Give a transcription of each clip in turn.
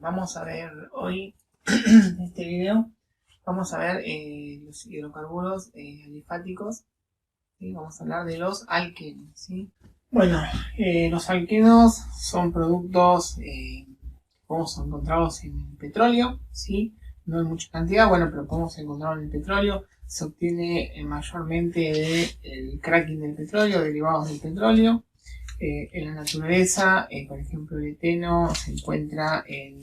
Vamos a ver hoy en este video, vamos a ver los hidrocarburos alifáticos, ¿sí? Vamos a hablar de los alquenos, ¿sí? Bueno, los alquenos son productos que podemos encontrarlos en el petróleo, ¿sí? No en mucha cantidad, bueno, pero podemos encontrarlos en el petróleo. Se obtiene mayormente del cracking del petróleo, derivados del petróleo. En la naturaleza, por ejemplo, el eteno se encuentra en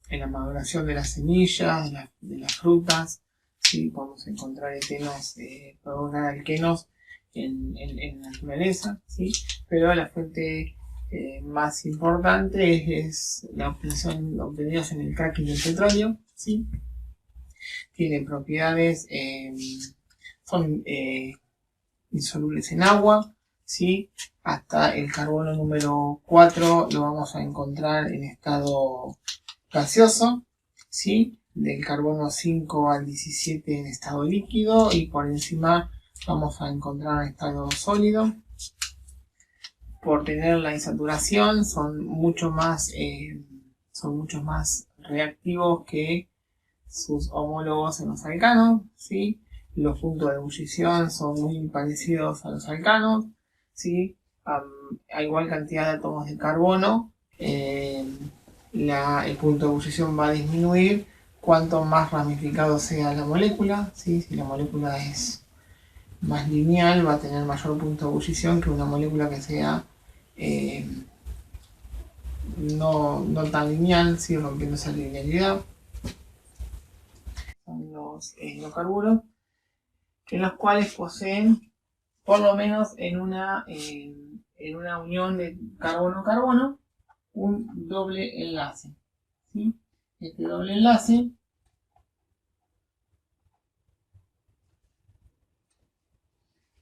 la maduración de las semillas, de las frutas, ¿sí? Podemos encontrar etenos, podemos alquenos en la naturaleza, ¿sí? Pero la fuente más importante es la obtención obtenidas en el cracking del petróleo, ¿sí? Tiene propiedades, son insolubles en agua, ¿sí? Hasta el carbono número 4 lo vamos a encontrar en estado gaseoso, ¿sí? Del carbono 5 al 17 en estado líquido, y por encima vamos a encontrar en estado sólido. Por tener la insaturación son mucho más reactivos que sus homólogos en los alcanos, ¿sí? Los puntos de ebullición son muy parecidos a los alcanos, ¿sí? A igual cantidad de átomos de carbono, el punto de ebullición va a disminuir cuanto más ramificado sea la molécula, ¿sí? Si la molécula es más lineal, va a tener mayor punto de ebullición que una molécula que sea no tan lineal, ¿sí? Rompiendo esa linealidad. Son los hidrocarburos, en los cuales poseen, por lo menos en una unión de carbono-carbono, un doble enlace, ¿sí? Este doble enlace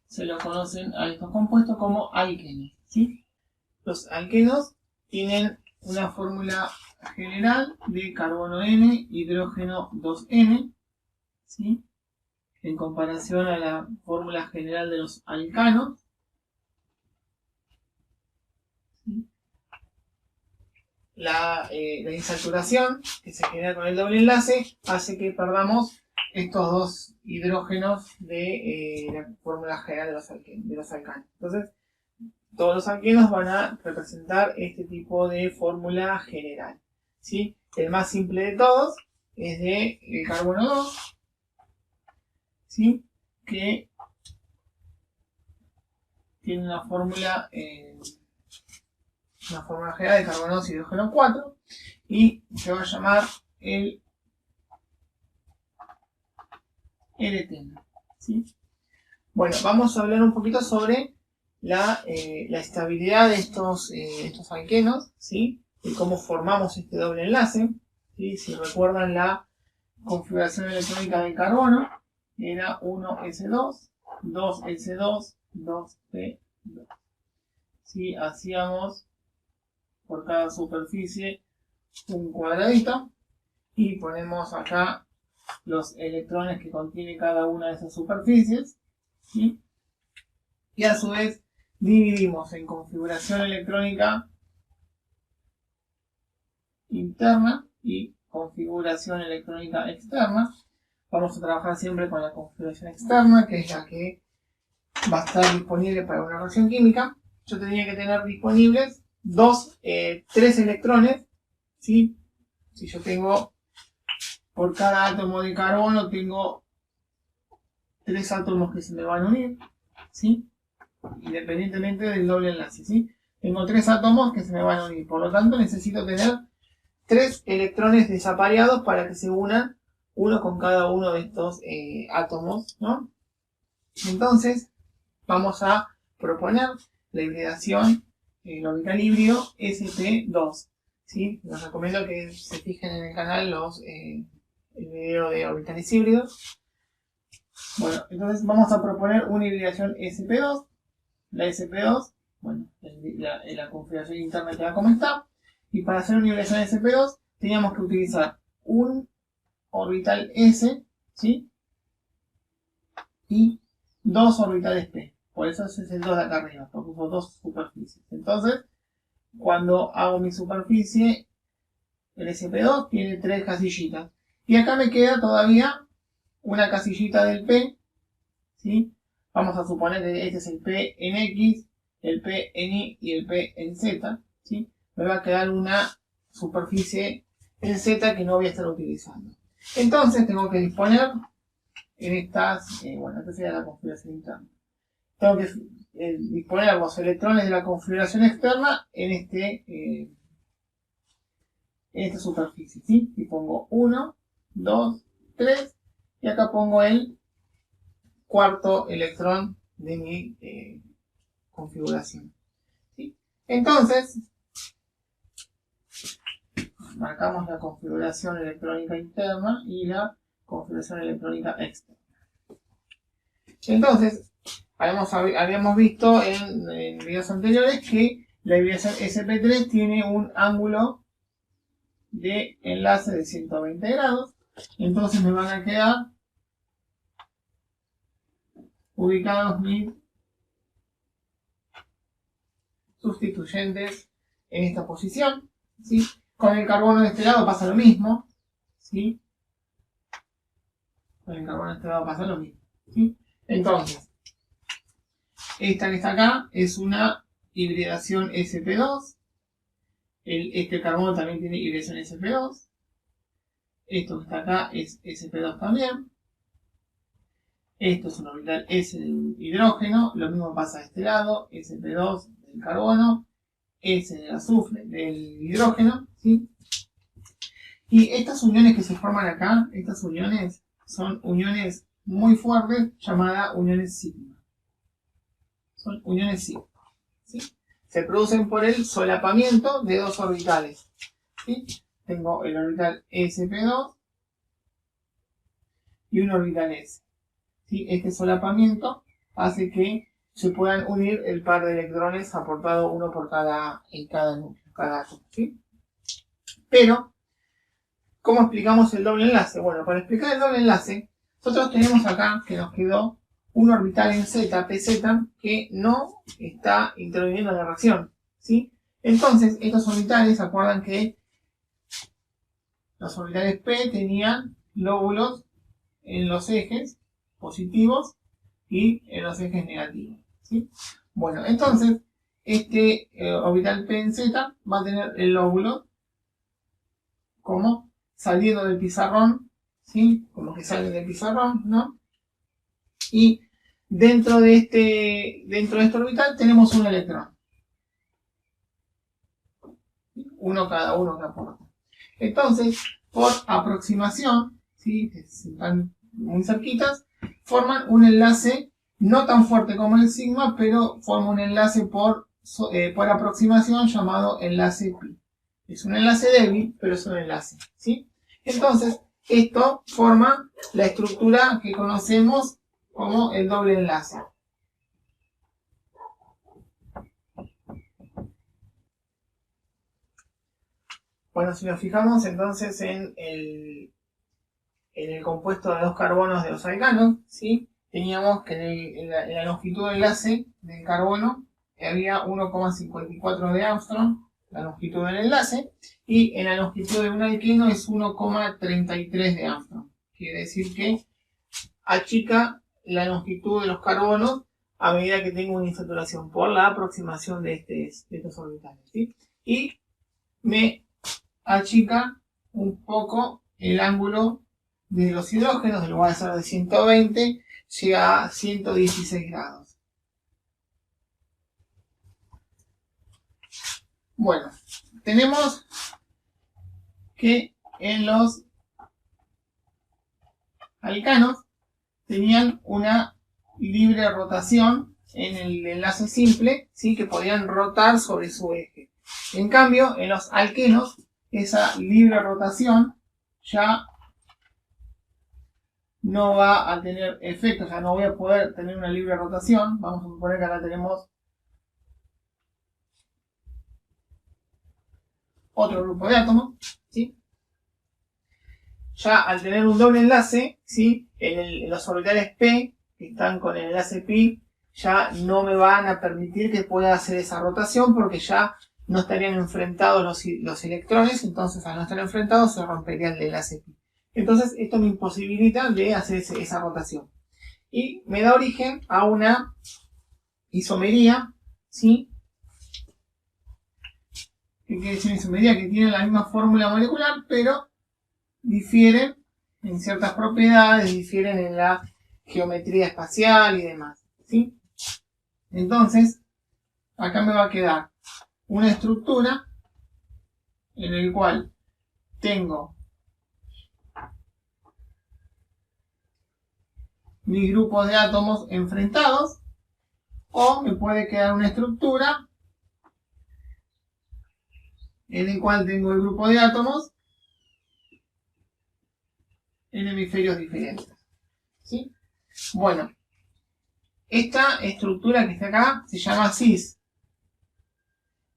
se lo conocen a estos compuestos como alquenos, ¿sí? Los alquenos tienen una fórmula general de carbono N, hidrógeno 2N, ¿sí? En comparación a la fórmula general de los alcanos, ¿sí? La insaturación que se genera con el doble enlace hace que perdamos estos dos hidrógenos de la fórmula general de los alcanos. Entonces, todos los alquenos van a representar este tipo de fórmula general, ¿sí? El más simple de todos es de el carbono 2, ¿sí? Que tiene una fórmula general de carbono 2 y hidrógeno 4, y se va a llamar el eteno, ¿sí? Bueno, vamos a hablar un poquito sobre la estabilidad de estos alquenos, ¿sí? Y cómo formamos este doble enlace, ¿sí? Si recuerdan, la configuración electrónica del carbono era 1s2, 2s2, 2p2. ¿Sí? Hacíamos por cada superficie un cuadradito y ponemos acá los electrones que contiene cada una de esas superficies, ¿sí? Y a su vez dividimos en configuración electrónica interna y configuración electrónica externa. Vamos a trabajar siempre con la configuración externa, que es la que va a estar disponible para una reacción química. Yo tendría que tener disponibles 3 electrones, ¿sí? Si yo tengo, por cada átomo de carbono, tengo 3 átomos que se me van a unir, ¿sí? Independientemente del doble enlace, ¿sí? Tengo 3 átomos que se me van a unir, por lo tanto necesito tener 3 electrones desapareados para que se unan uno con cada uno de estos átomos, ¿no? Entonces vamos a proponer la hibridación, el orbital híbrido sp2, ¿sí? Les recomiendo que se fijen en el canal el video de orbitales híbridos. Bueno, entonces vamos a proponer una hibridación sp2. La sp2, bueno, la configuración interna queda como está. Y para hacer una hibridación sp2 teníamos que utilizar un orbital s, ¿sí? Y 2 orbitales p. Por eso ese es el 2 de acá arriba, porque uso 2 superficies. Entonces, cuando hago mi superficie, el sp2 tiene 3 casillitas. Y acá me queda todavía una casillita del P, ¿sí? Vamos a suponer que este es el P en X, el P en Y y el P en Z, ¿sí? Me va a quedar una superficie en Z que no voy a estar utilizando. Entonces tengo que disponer en estas, bueno, esta sería la configuración interna. Tengo que disponer los electrones de la configuración externa en esta superficie, ¿sí? Y pongo 1, 2, 3, y acá pongo el cuarto electrón de mi configuración, ¿sí? Entonces, marcamos la configuración electrónica interna y la configuración electrónica externa. Entonces, habíamos visto en videos anteriores que la hibridación sp3 tiene un ángulo de enlace de 120 grados. Entonces me van a quedar ubicados mis sustituyentes en esta posición, ¿sí? Con el carbono de este lado pasa lo mismo, ¿sí? Con el carbono de este lado pasa lo mismo, ¿sí? Entonces, esta que está acá es una hibridación sp2. Este carbono también tiene hibridación sp2. Esto que está acá es sp2 también. Esto es un orbital S del hidrógeno. Lo mismo pasa de este lado. sp2 del carbono. S del azufre, del hidrógeno, ¿sí? Y estas uniones que se forman acá, estas uniones son uniones muy fuertes llamadas uniones sigma. Son uniones sigma, ¿sí? Se producen por el solapamiento de dos orbitales, ¿sí? Tengo el orbital sp2 y un orbital s, ¿sí? Este solapamiento hace que se puedan unir el par de electrones aportado uno por en cada núcleo, cada átomo, ¿sí? Pero, ¿cómo explicamos el doble enlace? Bueno, para explicar el doble enlace, nosotros tenemos acá que nos quedó un orbital en Z, PZ, que no está interviniendo en la reacción, ¿sí? Entonces, estos orbitales, ¿se acuerdan que los orbitales P tenían lóbulos en los ejes positivos y en los ejes negativos, ¿sí? Bueno, entonces, este orbital P en Z va a tener el lóbulo como saliendo del pizarrón, ¿sí? Como que sale del pizarrón, ¿no? Y dentro de este orbital tenemos un electrón. Uno cada uno que aporta. Entonces, por aproximación, ¿sí? Están muy cerquitas, forman un enlace no tan fuerte como el sigma, pero forma un enlace por aproximación llamado enlace pi. Es un enlace débil, pero es un enlace, ¿sí? Entonces, esto forma la estructura que conocemos como el doble enlace. Bueno, si nos fijamos entonces en el compuesto de dos carbonos de los alcanos, ¿sí? Teníamos que en la longitud de enlace del carbono había 1,54 de Armstrong, la longitud del enlace, y en la longitud de un alqueno es 1,33 de Armstrong. Quiere decir que achica la longitud de los carbonos a medida que tengo una insaturación por la aproximación de estos orbitales, ¿sí? Y me achica un poco el ángulo de los hidrógenos, en lugar de ser de 120, llega a 116 grados. Bueno, tenemos que en los alcanos tenían una libre rotación en el enlace simple, ¿sí? Que podían rotar sobre su eje. En cambio, en los alquenos, esa libre rotación ya no va a tener efecto, o sea, no voy a poder tener una libre rotación. Vamos a suponer que acá tenemos otro grupo de átomos, ¿sí? Ya al tener un doble enlace, ¿sí? En los orbitales P, que están con el enlace pi, ya no me van a permitir que pueda hacer esa rotación porque ya no estarían enfrentados los electrones, entonces al no estar enfrentados se rompería el enlace pi. Entonces esto me imposibilita de hacer esa rotación. Y me da origen a una isomería, ¿sí? ¿Qué quiere decir isomería? Que tienen la misma fórmula molecular, pero difieren en ciertas propiedades, difieren en la geometría espacial y demás, ¿sí? Entonces, acá me va a quedar una estructura en el cual tengo mis grupos de átomos enfrentados, o me puede quedar una estructura en el cual tengo el grupo de átomos en hemisferios diferentes, ¿sí? Bueno, esta estructura que está acá se llama cis,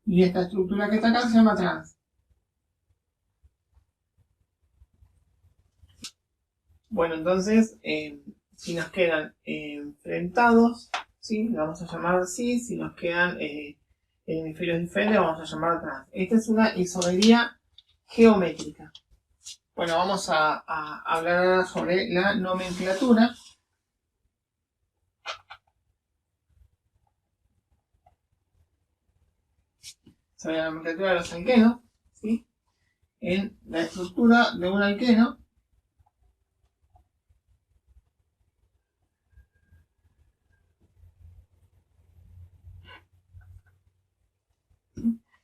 y esta estructura que está acá se llama trans. Bueno, entonces, si nos quedan enfrentados, ¿sí? Le vamos a llamar cis. Si nos quedan en hemisferios diferentes, vamos a llamar trans. Esta es una isomería geométrica. Bueno, vamos a hablar ahora sobre la nomenclatura. Sobre la nomenclatura de los alquenos, ¿sí? En la estructura de un alqueno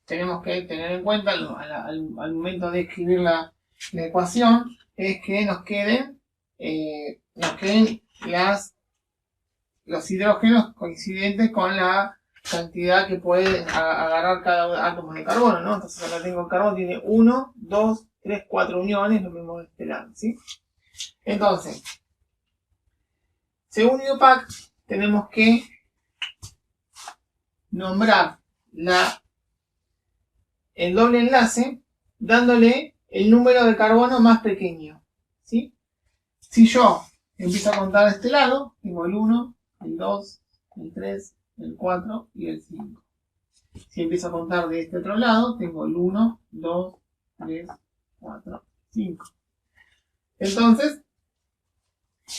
tenemos que tener en cuenta al momento de escribir la ecuación es que nos queden los hidrógenos coincidentes con la cantidad que puede agarrar cada átomo de carbono, ¿no? Entonces acá tengo el carbono, tiene 1, 2, 3, 4 uniones, lo mismo de este lado, ¿sí? Entonces, según IUPAC, tenemos que nombrar el doble enlace dándole el número de carbono más pequeño, ¿sí? Si yo empiezo a contar de este lado, tengo el 1, el 2, el 3, el 4 y el 5. Si empiezo a contar de este otro lado, tengo el 1, 2, 3, 4, 5. Entonces,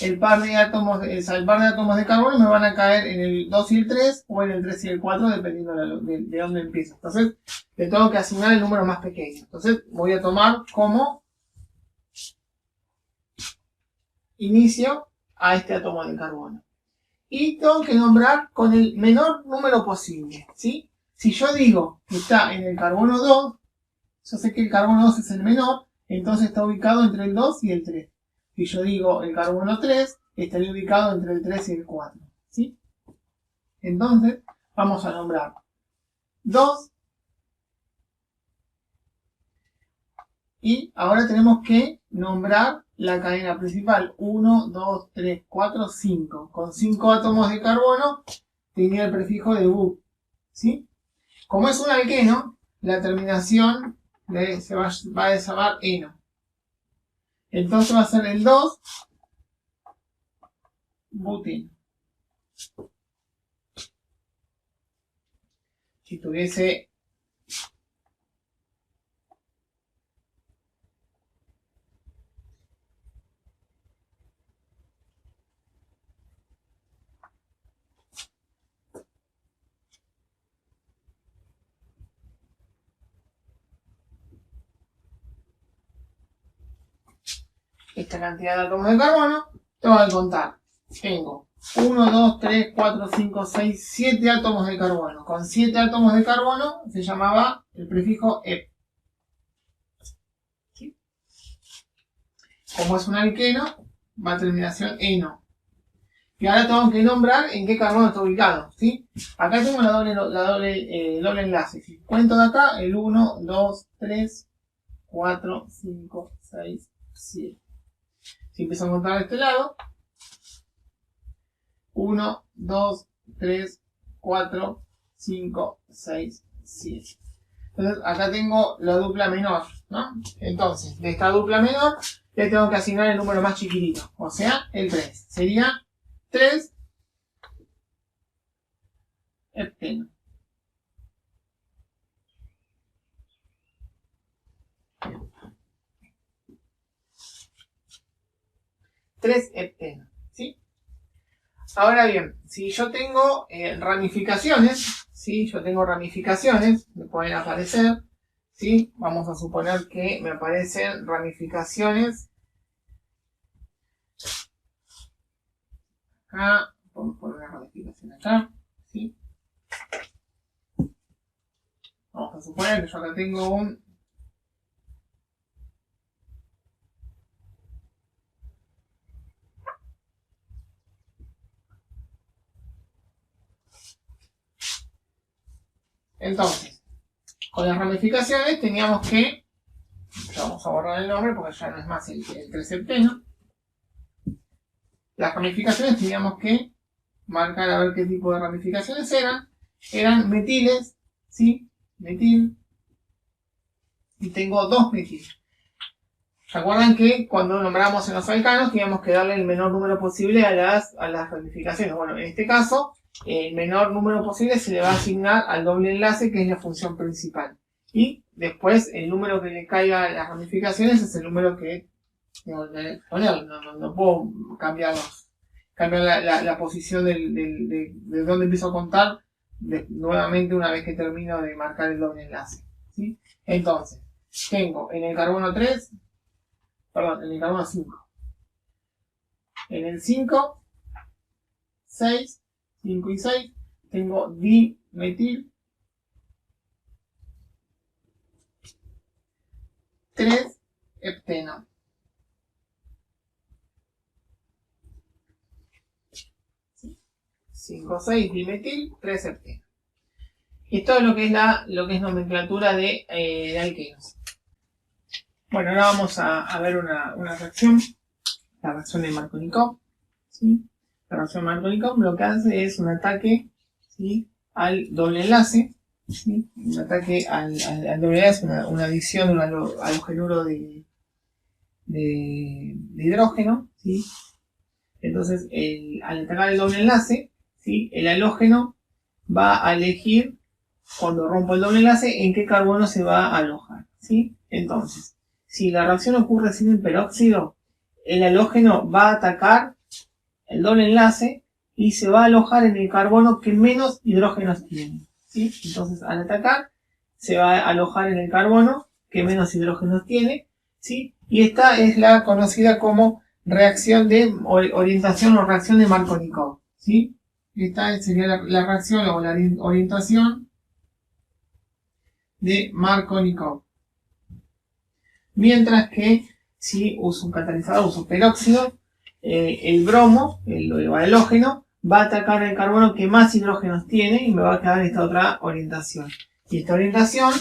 el par de átomos de carbono me van a caer en el 2 y el 3 o en el 3 y el 4, dependiendo de dónde empiezo. Entonces, le tengo que asignar el número más pequeño. Entonces, voy a tomar como inicio a este átomo de carbono. Y tengo que nombrar con el menor número posible, ¿sí? Si yo digo que está en el carbono 2, yo sé que el carbono 2 es el menor, entonces está ubicado entre el 2 y el 3. Si yo digo el carbono 3, estaría ubicado entre el 3 y el 4, ¿sí? Entonces, vamos a nombrar 2. Y ahora tenemos que nombrar la cadena principal. 1, 2, 3, 4, 5. Con 5 átomos de carbono tenía el prefijo de bu, ¿sí? Como es un alqueno, la terminación se va a llamar eno. Entonces va a ser el 2 buteno. Si tuviese esta cantidad de átomos de carbono, tengo que contar. Tengo 1, 2, 3, 4, 5, 6, 7 átomos de carbono. Con 7 átomos de carbono se llamaba el prefijo ep. ¿Sí? Como es un alqueno, va a terminación eno. Y ahora tengo que nombrar en qué carbono está ubicado, ¿sí? Acá tengo doble enlace. Si cuento de acá, el 1, 2, 3, 4, 5, 6, 7. Si empiezo a contar de este lado, 1, 2, 3, 4, 5, 6, 7. Entonces acá tengo la dupla menor, ¿no? Entonces, de esta dupla menor, le tengo que asignar el número más chiquitito, o sea, el 3. Sería 3 hepteno. 3 hepteno, ¿sí? Ahora bien, si yo tengo ramificaciones, ¿sí? Yo tengo ramificaciones, me pueden aparecer, ¿sí? Vamos a suponer que me aparecen ramificaciones. Acá, vamos a poner una ramificación acá, ¿sí? Vamos a suponer que yo acá tengo un entonces, con las ramificaciones teníamos que, ya vamos a borrar el nombre porque ya no es más el 3 hepteno. Las ramificaciones teníamos que marcar a ver qué tipo de ramificaciones eran. Eran metiles, ¿sí? Metil. Y tengo 2 metiles. ¿Se acuerdan que cuando nombramos en los alcanos teníamos que darle el menor número posible a las ramificaciones? Bueno, en este caso, el menor número posible se le va a asignar al doble enlace, que es la función principal. Y después el número que le caiga a las ramificaciones es el número que tengo que poner. No puedo cambiar la posición de donde empiezo a contar nuevamente una vez que termino de marcar el doble enlace, ¿sí? Entonces, tengo en el carbono 3, perdón, en el carbono 5. En el 5, 6, 5 y 6, tengo dimetil 3 hepteno. 5, 6 dimetil 3 hepteno. Esto es lo que es nomenclatura de alquenos. Bueno, ahora vamos a ver una reacción, la reacción de Markovnikov, ¿sí? La reacción de Markovnikov lo que hace es un ataque, ¿sí?, al doble enlace, ¿sí? Un ataque al doble enlace, una adición de un halogenuro de hidrógeno, ¿sí? Entonces, al atacar el doble enlace, ¿sí?, el halógeno va a elegir, cuando rompo el doble enlace, en qué carbono se va a alojar, ¿sí? Entonces, si la reacción ocurre sin el peróxido, el halógeno va a atacar el doble enlace y se va a alojar en el carbono que menos hidrógenos tiene, ¿sí? Entonces, al atacar, se va a alojar en el carbono que menos hidrógenos tiene, ¿sí? Y esta es la conocida como reacción de orientación o reacción de Markovnikov, ¿sí? Esta sería la reacción o la orientación de Markovnikov. Mientras que si uso un catalizador, uso peróxido, el bromo, el halógeno, va a atacar el carbono que más hidrógenos tiene y me va a quedar esta otra orientación. Y esta orientación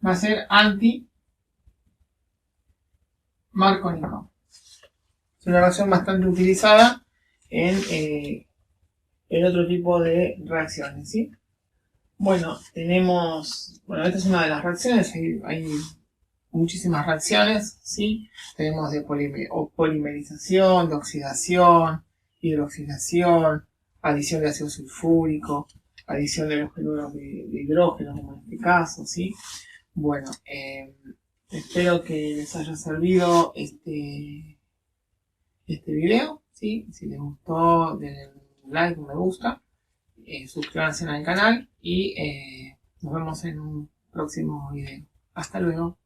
va a ser anti-Markovnikov. Es una reacción bastante utilizada en otro tipo de reacciones, ¿sí? Bueno, esta es una de las reacciones, hay muchísimas reacciones, ¿sí? Tenemos de polimerización, de oxidación, hidroxidación, adición de ácido sulfúrico, adición de halogenuros de hidrógeno, como en este caso, ¿sí? Bueno, espero que les haya servido este video, ¿sí? Si les gustó, denle un like, un me gusta, suscríbanse al canal y nos vemos en un próximo video. Hasta luego.